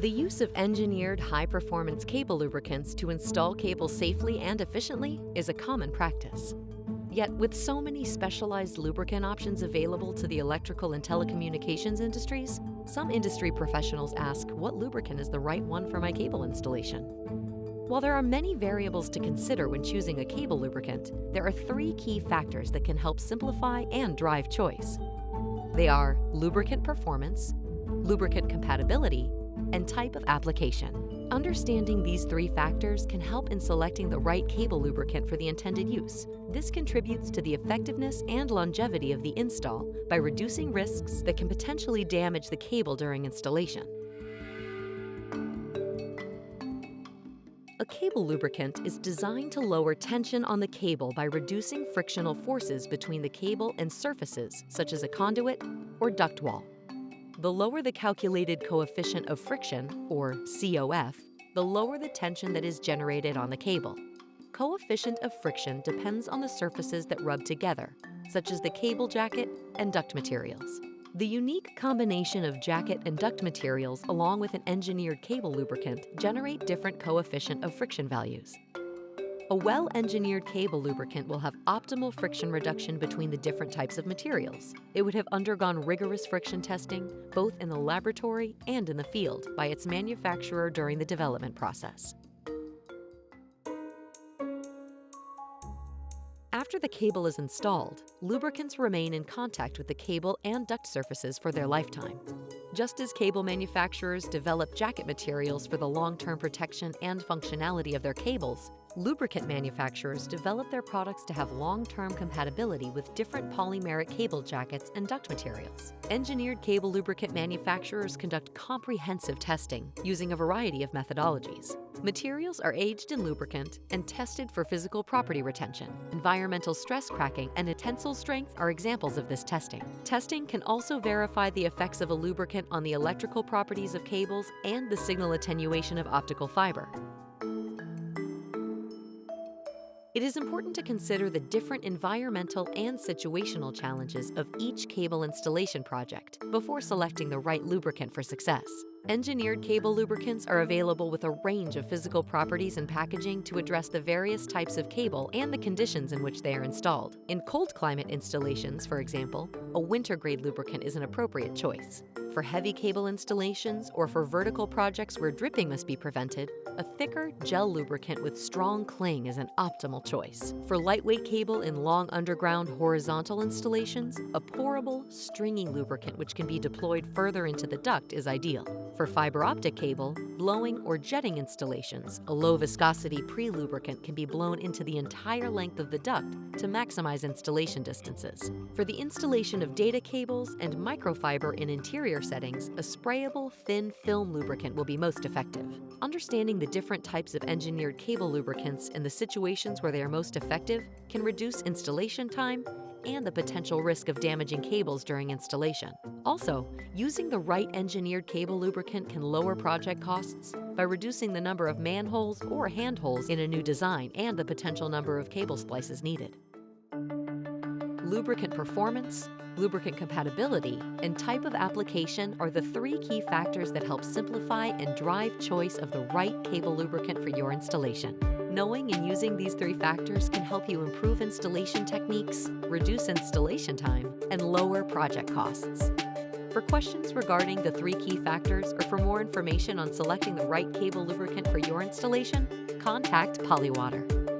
The use of engineered high-performance cable lubricants to install cables safely and efficiently is a common practice. Yet, with so many specialized lubricant options available to the electrical and telecommunications industries, some industry professionals ask what lubricant is the right one for my cable installation. While there are many variables to consider when choosing a cable lubricant, there are three key factors that can help simplify and drive choice. They are lubricant performance, lubricant compatibility, and type of application. Understanding these three factors can help in selecting the right cable lubricant for the intended use. This contributes to the effectiveness and longevity of the install by reducing risks that can potentially damage the cable during installation. A cable lubricant is designed to lower tension on the cable by reducing frictional forces between the cable and surfaces, such as a conduit or duct wall. The lower the calculated coefficient of friction, or COF, the lower the tension that is generated on the cable. Coefficient of friction depends on the surfaces that rub together, such as the cable jacket and duct materials. The unique combination of jacket and duct materials along with an engineered cable lubricant generate different coefficient of friction values. A well-engineered cable lubricant will have optimal friction reduction between the different types of materials. It would have undergone rigorous friction testing, both in the laboratory and in the field, by its manufacturer during the development process. After the cable is installed, lubricants remain in contact with the cable and duct surfaces for their lifetime. Just as cable manufacturers develop jacket materials for the long-term protection and functionality of their cables, lubricant manufacturers develop their products to have long-term compatibility with different polymeric cable jackets and duct materials. Engineered cable lubricant manufacturers conduct comprehensive testing using a variety of methodologies. Materials are aged in lubricant and tested for physical property retention. Environmental stress cracking and tensile strength are examples of this testing. Testing can also verify the effects of a lubricant on the electrical properties of cables and the signal attenuation of optical fiber. It is important to consider the different environmental and situational challenges of each cable installation project before selecting the right lubricant for success. Engineered cable lubricants are available with a range of physical properties and packaging to address the various types of cable and the conditions in which they are installed. In cold climate installations, for example, a winter-grade lubricant is an appropriate choice. For heavy cable installations or for vertical projects where dripping must be prevented, a thicker gel lubricant with strong cling is an optimal choice. For lightweight cable in long underground horizontal installations, a pourable, stringy lubricant which can be deployed further into the duct is ideal. For fiber optic cable, blowing or jetting installations, a low viscosity pre-lubricant can be blown into the entire length of the duct to maximize installation distances. For the installation of data cables and microfiber in interior settings, a sprayable thin film lubricant will be most effective. Understanding the different types of engineered cable lubricants and the situations where they are most effective can reduce installation time and the potential risk of damaging cables during installation. Also, using the right engineered cable lubricant can lower project costs by reducing the number of manholes or handholds in a new design and the potential number of cable splices needed. Lubricant performance, lubricant compatibility, and type of application are the three key factors that help simplify and drive choice of the right cable lubricant for your installation. Knowing and using these three factors can help you improve installation techniques, reduce installation time, and lower project costs. For questions regarding the three key factors or for more information on selecting the right cable lubricant for your installation, contact Polywater.